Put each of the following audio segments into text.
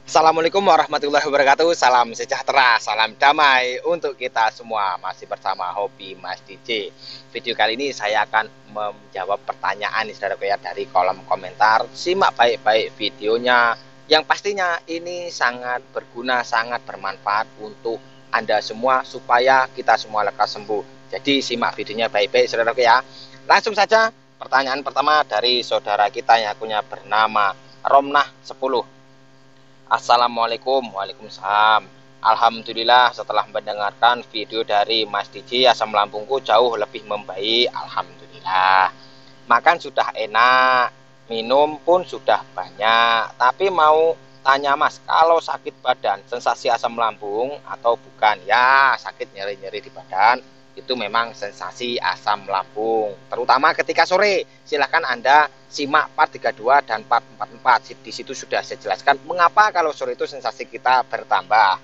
Assalamualaikum warahmatullahi wabarakatuh. Salam sejahtera, salam damai untuk kita semua. Masih bersama Hobi Mas DJ. Video kali ini saya akan menjawab pertanyaan saudaraku ya dari kolom komentar. Simak baik-baik videonya. Yang pastinya ini sangat berguna, sangat bermanfaat untuk Anda semua supaya kita semua lekas sembuh. Jadi simak videonya baik-baik saudaraku ya. Langsung saja pertanyaan pertama dari saudara kita yang akunnya bernama Romnah 10. Assalamualaikum. Waalaikumsalam. Alhamdulillah setelah mendengarkan video dari Mas DJ asam lambungku jauh lebih membaik. Alhamdulillah. Makan sudah enak, minum pun sudah banyak. Tapi mau tanya Mas, kalau sakit badan, sensasi asam lambung atau bukan? Ya, sakit nyeri-nyeri di badan itu memang sensasi asam lambung. Terutama ketika sore. Silahkan Anda simak part 32 dan part 44. Di situ sudah saya jelaskan mengapa kalau sore itu sensasi kita bertambah.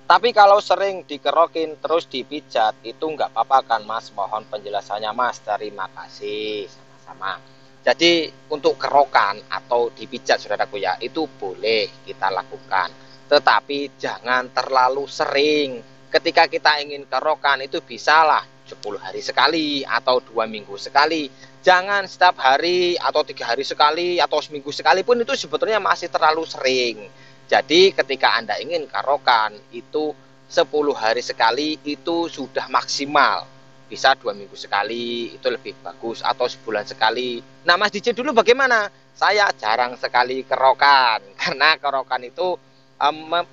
Tapi kalau sering dikerokin terus dipijat itu nggak apa-apa kan Mas? Mohon penjelasannya Mas. Terima kasih. Sama-sama. Jadi untuk kerokan atau dipijat saudaraku ya itu boleh kita lakukan. Tetapi jangan terlalu sering. Ketika kita ingin kerokan itu bisalah 10 hari sekali atau 2 minggu sekali. Jangan setiap hari atau 3 hari sekali atau seminggu sekali pun itu sebetulnya masih terlalu sering. Jadi ketika Anda ingin karokan itu 10 hari sekali itu sudah maksimal. Bisa 2 minggu sekali itu lebih bagus atau sebulan sekali. Nah Mas DJ dulu bagaimana? Saya jarang sekali kerokan karena kerokan itu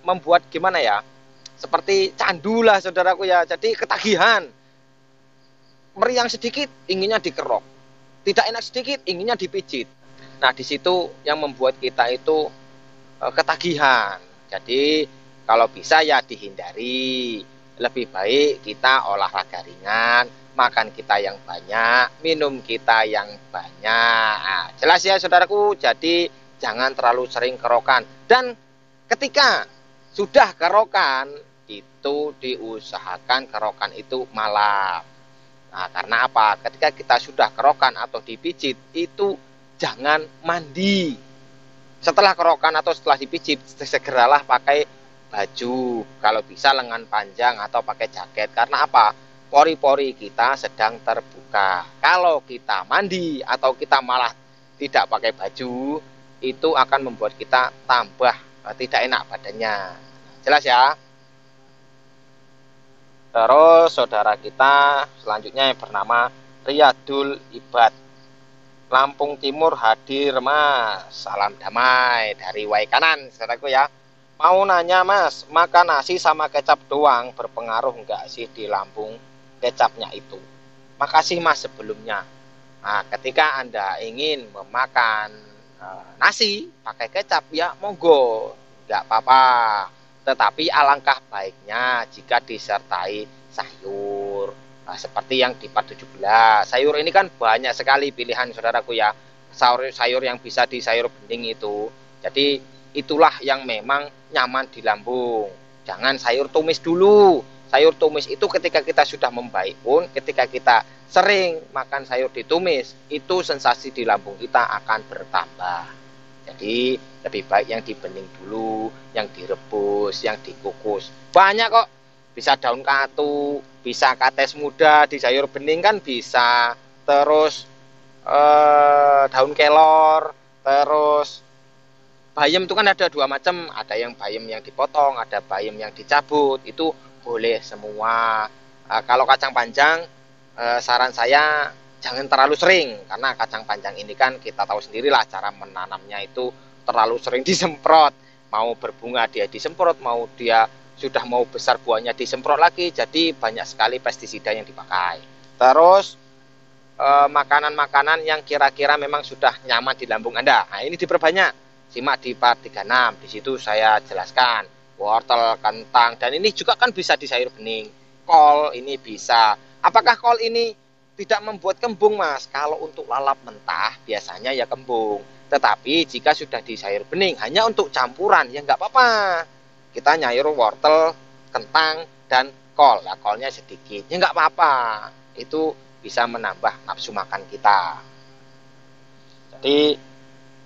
membuat gimana ya? Seperti candu lah saudaraku ya. Jadi ketagihan. Meriang sedikit inginnya dikerok. Tidak enak sedikit inginnya dipijit. Nah di situ yang membuat kita itu ketagihan. Jadi kalau bisa ya dihindari. Lebih baik kita olahraga ringan, makan kita yang banyak, minum kita yang banyak. Nah, jelas ya saudaraku. Jadi jangan terlalu sering kerokan. Dan ketika sudah kerokan itu diusahakan kerokan itu malam. Nah, karena apa? Ketika kita sudah kerokan atau dipijit itu jangan mandi. Setelah kerokan atau setelah dipijit, segeralah pakai baju. Kalau bisa lengan panjang atau pakai jaket. Karena apa? Pori-pori kita sedang terbuka. Kalau kita mandi atau kita malah tidak pakai baju, itu akan membuat kita tambah tidak enak badannya. Jelas ya? Terus saudara kita selanjutnya yang bernama Riyadul Ibad. Lampung Timur hadir Mas. Salam damai dari Waikanan saudaraku ya. Mau nanya Mas, makan nasi sama kecap doang berpengaruh enggak sih di lambung kecapnya itu? Makasih Mas sebelumnya. Nah, ketika Anda ingin memakan nasi pakai kecap ya monggo, enggak apa-apa. Tetapi alangkah baiknya jika disertai sayur. Nah, seperti yang di part 17. Sayur ini kan banyak sekali pilihan saudaraku ya. Sayur-sayur yang bisa di sayur bening itu. Jadi itulah yang memang nyaman di lambung. Jangan sayur tumis dulu. Sayur tumis itu ketika kita sudah membaik pun, ketika kita sering makan sayur ditumis, itu sensasi di lambung kita akan bertambah. Jadi lebih baik yang dibening dulu, yang direbus, yang dikukus. Banyak kok. Bisa daun katu, bisa kates muda di sayur bening kan bisa. Terus daun kelor, terus bayam itu kan ada dua macam, ada yang bayam yang dipotong, ada bayam yang dicabut, itu boleh semua. Kalau kacang panjang, saran saya jangan terlalu sering, karena kacang panjang ini kan kita tahu sendirilah cara menanamnya itu terlalu sering disemprot. Mau berbunga dia disemprot, mau dia sudah mau besar buahnya disemprot lagi, jadi banyak sekali pestisida yang dipakai. Terus makanan-makanan yang kira-kira memang sudah nyaman di lambung Anda. Nah, ini diperbanyak. Simak di part 36. Di situ saya jelaskan wortel, kentang, dan ini juga kan bisa di sayur bening. Kol ini bisa. Apakah kol ini tidak membuat kembung, Mas? Kalau untuk lalap mentah biasanya ya kembung. Tetapi jika sudah di sayur bening hanya untuk campuran ya nggak apa-apa. Kita nyayur wortel, kentang, dan kol. Ya, kolnya sedikit. Ya nggak apa-apa. Itu bisa menambah nafsu makan kita. Jadi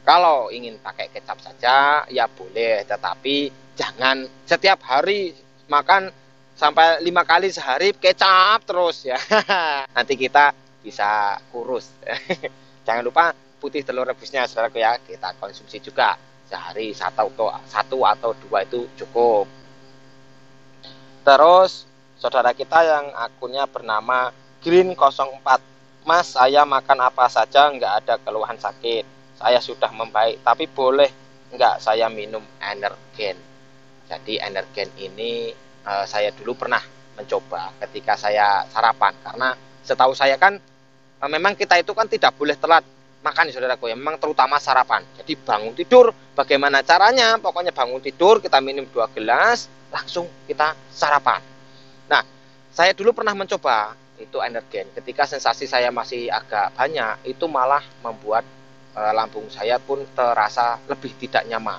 Kalau ingin pakai kecap saja ya boleh, tetapi jangan setiap hari makan sampai 5 kali sehari kecap terus ya. Nanti kita bisa kurus. Jangan lupa putih telur rebusnya saudaraku ya, kita konsumsi juga sehari satu atau dua itu cukup. Terus saudara kita yang akunnya bernama Green04, Mas, saya makan apa saja nggak ada keluhan sakit, saya sudah membaik, tapi boleh nggak saya minum energen? Jadi energen ini saya dulu pernah mencoba ketika saya sarapan, karena setahu saya kan memang kita itu kan tidak boleh telat makan saudaraku ya, memang terutama sarapan. Jadi bangun tidur bagaimana caranya, pokoknya bangun tidur kita minum 2 gelas langsung kita sarapan. Nah, saya dulu pernah mencoba itu energen, ketika sensasi saya masih agak banyak itu malah membuat lambung saya pun terasa lebih tidak nyaman,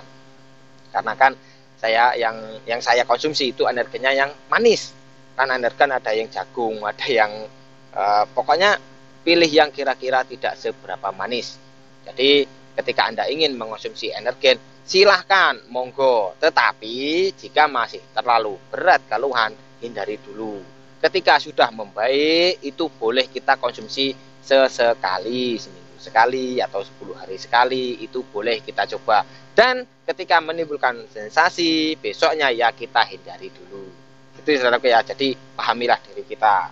karena kan saya yang saya konsumsi itu energinya yang manis, kan energen ada yang jagung, ada yang pokoknya pilih yang kira-kira tidak seberapa manis. Jadi ketika Anda ingin mengonsumsi energen silahkan monggo, tetapi jika masih terlalu berat keluhan hindari dulu. Ketika sudah membaik itu boleh kita konsumsi sesekali, seminggu sekali atau 10 hari sekali, itu boleh kita coba. Dan ketika menimbulkan sensasi besoknya ya kita hindari dulu. Itu saudaraku ya, jadi pahamilah diri kita.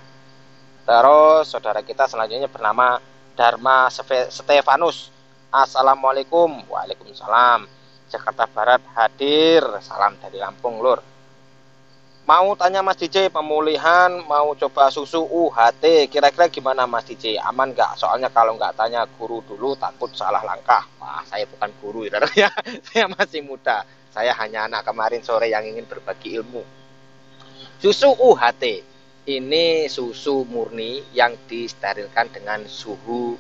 Terus saudara kita selanjutnya bernama Dharma Stefanus. Assalamualaikum. Waalaikumsalam. Jakarta Barat hadir. Salam dari Lampung lur. Mau tanya Mas DJ, pemulihan mau coba susu UHT, kira-kira gimana Mas DJ? Aman nggak? Soalnya kalau nggak tanya guru dulu takut salah langkah. Wah, saya bukan guru ya. Saya masih muda. Saya hanya anak kemarin sore yang ingin berbagi ilmu. Susu UHT ini susu murni yang disterilkan dengan suhu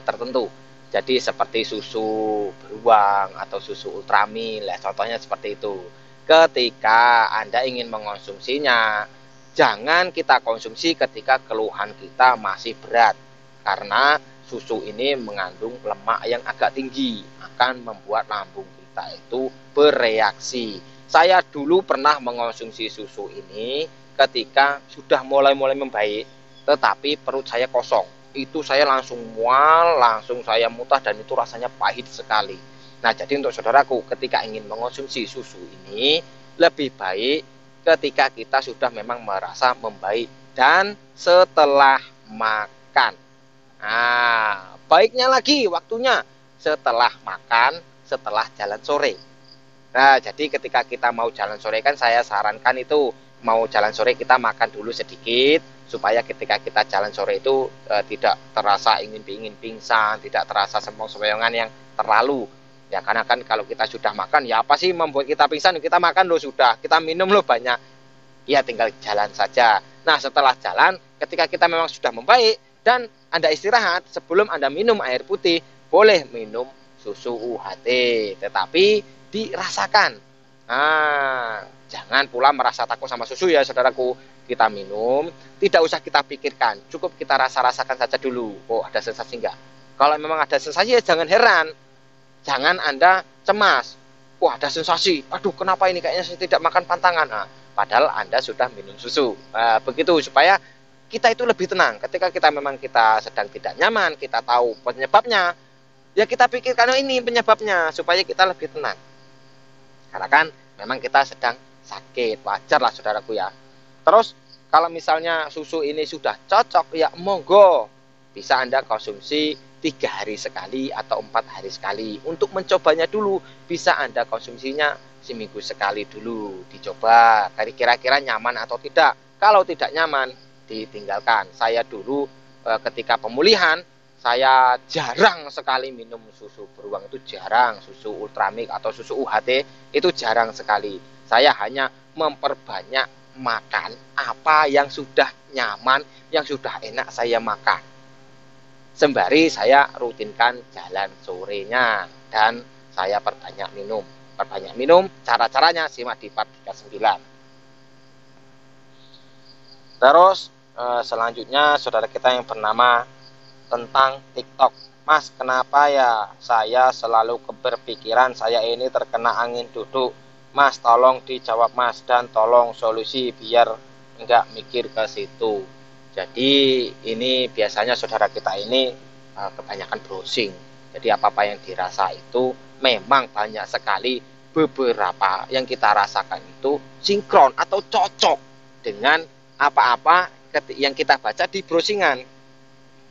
tertentu. Jadi seperti susu beruang atau susu ultramil, contohnya seperti itu. Ketika Anda ingin mengonsumsinya, jangan kita konsumsi ketika keluhan kita masih berat, karena susu ini mengandung lemak yang agak tinggi, akan membuat lambung kita itu bereaksi. Saya dulu pernah mengonsumsi susu ini ketika sudah mulai membaik, tetapi perut saya kosong. Itu saya langsung mual, langsung saya muntah, dan itu rasanya pahit sekali. Nah, jadi untuk saudaraku, ketika ingin mengonsumsi susu ini, lebih baik ketika kita sudah memang merasa membaik dan setelah makan. Nah, baiknya lagi waktunya setelah makan, setelah jalan sore. Nah, jadi ketika kita mau jalan sore kan saya sarankan itu mau jalan sore kita makan dulu sedikit supaya ketika kita jalan sore itu tidak terasa ingin pingsan, tidak terasa sempoyongan yang terlalu. Ya karena kan kalau kita sudah makan ya apa sih membuat kita pingsan? Kita makan loh sudah, kita minum loh banyak. Ya tinggal jalan saja. Nah, setelah jalan ketika kita memang sudah membaik dan Anda istirahat, sebelum Anda minum air putih, boleh minum susu UHT, tetapi dirasakan. Nah, jangan pula merasa takut sama susu ya saudaraku. Kita minum, tidak usah kita pikirkan, cukup kita rasa-rasakan saja dulu. Oh, ada sensasi enggak? Kalau memang ada sensasi ya jangan heran. Jangan Anda cemas. Wah, ada sensasi. Aduh, kenapa ini kayaknya saya tidak makan pantangan. Nah, padahal Anda sudah minum susu. Nah, begitu supaya kita itu lebih tenang. Ketika kita memang kita sedang tidak nyaman, kita tahu penyebabnya, ya kita pikirkan oh, ini penyebabnya supaya kita lebih tenang. Karena kan memang kita sedang sakit, wajar lah saudaraku ya. Terus kalau misalnya susu ini sudah cocok ya monggo, bisa Anda konsumsi 3 hari sekali atau 4 hari sekali. Untuk mencobanya dulu bisa Anda konsumsinya seminggu sekali dulu, dicoba kira-kira nyaman atau tidak. Kalau tidak nyaman ditinggalkan. Saya dulu ketika pemulihan saya jarang sekali minum susu beruang, itu jarang, susu ultramilk atau susu UHT itu jarang sekali. Saya hanya memperbanyak makan apa yang sudah nyaman, yang sudah enak saya makan. Sembari saya rutinkan jalan sorenya dan saya perbanyak minum. Perbanyak minum, cara-caranya simak di part 39. Terus selanjutnya saudara kita yang bernama tentang TikTok. Mas, kenapa ya saya selalu berpikiran saya ini terkena angin duduk? Mas, tolong dijawab Mas, dan tolong solusi biar enggak mikir ke situ. Jadi ini biasanya saudara kita ini kebanyakan browsing. Jadi apa-apa yang dirasa itu memang banyak sekali, beberapa yang kita rasakan itu sinkron atau cocok dengan apa-apa yang kita baca di browsingan.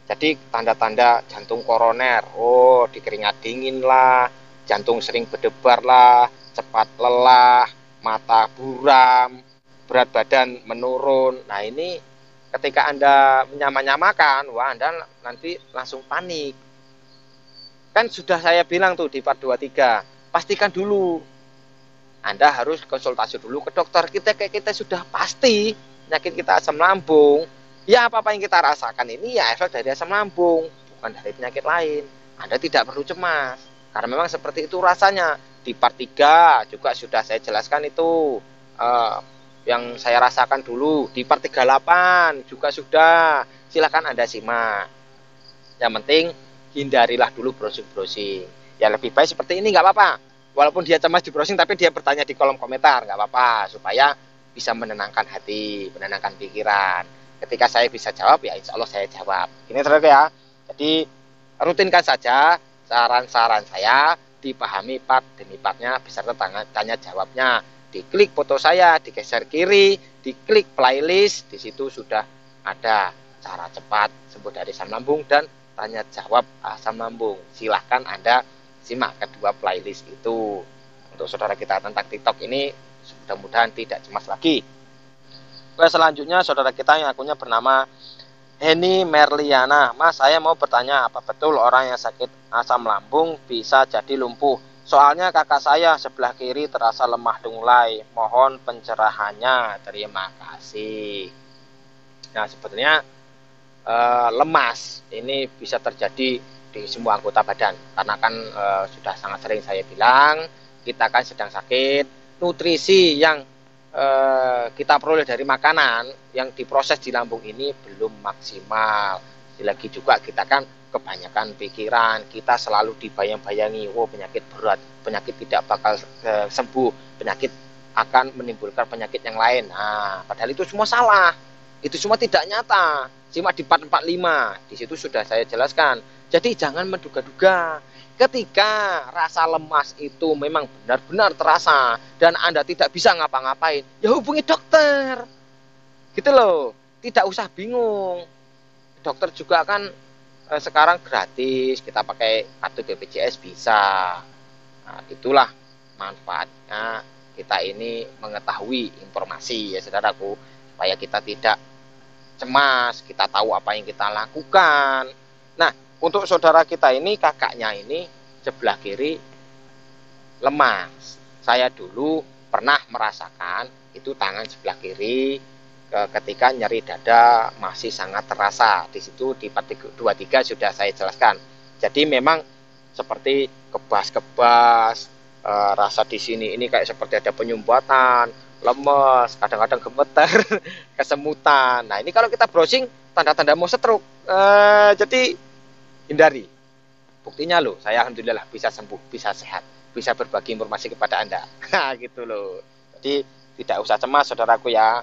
Jadi tanda-tanda jantung koroner, oh di keringat dingin lah, jantung sering berdebar lah, cepat lelah, mata buram, berat badan menurun. Nah ini ketika Anda menyamakan, wah Anda nanti langsung panik. Kan sudah saya bilang tuh di part 23, pastikan dulu. Anda harus konsultasi dulu ke dokter. Kita sudah pasti penyakit kita asam lambung. Ya apa-apa yang kita rasakan ini ya efek dari asam lambung, bukan dari penyakit lain. Anda tidak perlu cemas, karena memang seperti itu rasanya. Di part 3 juga sudah saya jelaskan itu yang saya rasakan dulu. Di part 38 juga sudah, silakan Anda simak. Yang penting hindarilah dulu browsing-browsing. Ya lebih baik seperti ini nggak apa-apa. Walaupun dia cemas di browsing, tapi dia bertanya di kolom komentar, nggak apa-apa, supaya bisa menenangkan hati, menenangkan pikiran. Ketika saya bisa jawab, ya insya Allah saya jawab. Ini saudara ya. Jadi rutinkan saja saran-saran saya, dipahami part demi partnya beserta tanya jawabnya. Diklik foto saya, digeser kiri, diklik playlist, di situ sudah ada cara cepat sembuh dari asam lambung dan tanya jawab asam lambung. Silahkan Anda simak kedua playlist itu. Untuk saudara kita tentang TikTok ini, mudah-mudahan tidak cemas lagi. Selanjutnya saudara kita yang akunnya bernama Heni Merliana. Mas, saya mau bertanya, apa betul orang yang sakit asam lambung bisa jadi lumpuh? Soalnya kakak saya sebelah kiri terasa lemah dunglai. Mohon pencerahannya. Terima kasih. Nah, sebetulnya lemas ini bisa terjadi di semua anggota badan. Karena kan sudah sangat sering saya bilang, kita kan sedang sakit. Nutrisi yang kita peroleh dari makanan yang diproses di lambung ini belum maksimal. Lagi juga kita kan kebanyakan pikiran, kita selalu dibayang-bayangi, oh penyakit berat, penyakit tidak bakal sembuh, penyakit akan menimbulkan penyakit yang lain. Nah, padahal itu semua salah, itu semua tidak nyata. Simak di part 45, di situ sudah saya jelaskan. Jadi jangan menduga-duga. Ketika rasa lemas itu memang benar-benar terasa dan Anda tidak bisa ngapa-ngapain, ya hubungi dokter. Gitu loh, tidak usah bingung. Dokter juga kan sekarang gratis, kita pakai kartu BPJS bisa. Nah, itulah manfaatnya kita ini mengetahui informasi ya saudaraku, supaya kita tidak cemas, kita tahu apa yang kita lakukan. Nah, untuk saudara kita ini, kakaknya ini sebelah kiri lemas. Saya dulu pernah merasakan itu tangan sebelah kiri ketika nyeri dada masih sangat terasa. Di situ di part 23 sudah saya jelaskan. Jadi memang seperti kebas-kebas, rasa di sini ini kayak seperti ada penyumbatan, lemes, kadang-kadang gemeter, kesemutan. Nah, ini kalau kita browsing tanda-tanda mau stroke. Jadi hindari. Buktinya loh, saya alhamdulillah bisa sembuh, bisa sehat, bisa berbagi informasi kepada Anda. Gitu loh. Jadi tidak usah cemas saudaraku ya.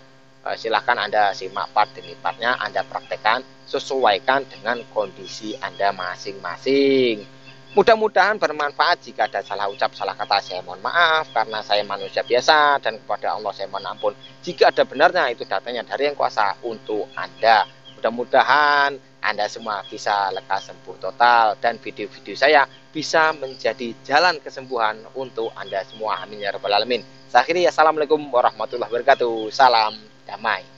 Silahkan Anda simak part demi partnya, Anda praktekkan, sesuaikan dengan kondisi Anda masing-masing. Mudah-mudahan bermanfaat. Jika ada salah ucap, salah kata, saya mohon maaf karena saya manusia biasa dan kepada Allah saya mohon ampun. Jika ada benarnya, itu datanya dari Yang Kuasa untuk Anda. Mudah-mudahan Anda semua bisa lekas sembuh total dan video-video saya bisa menjadi jalan kesembuhan untuk Anda semua. Amin ya rabbal alamin. Akhiri, assalamualaikum warahmatullahi wabarakatuh. Salam damai.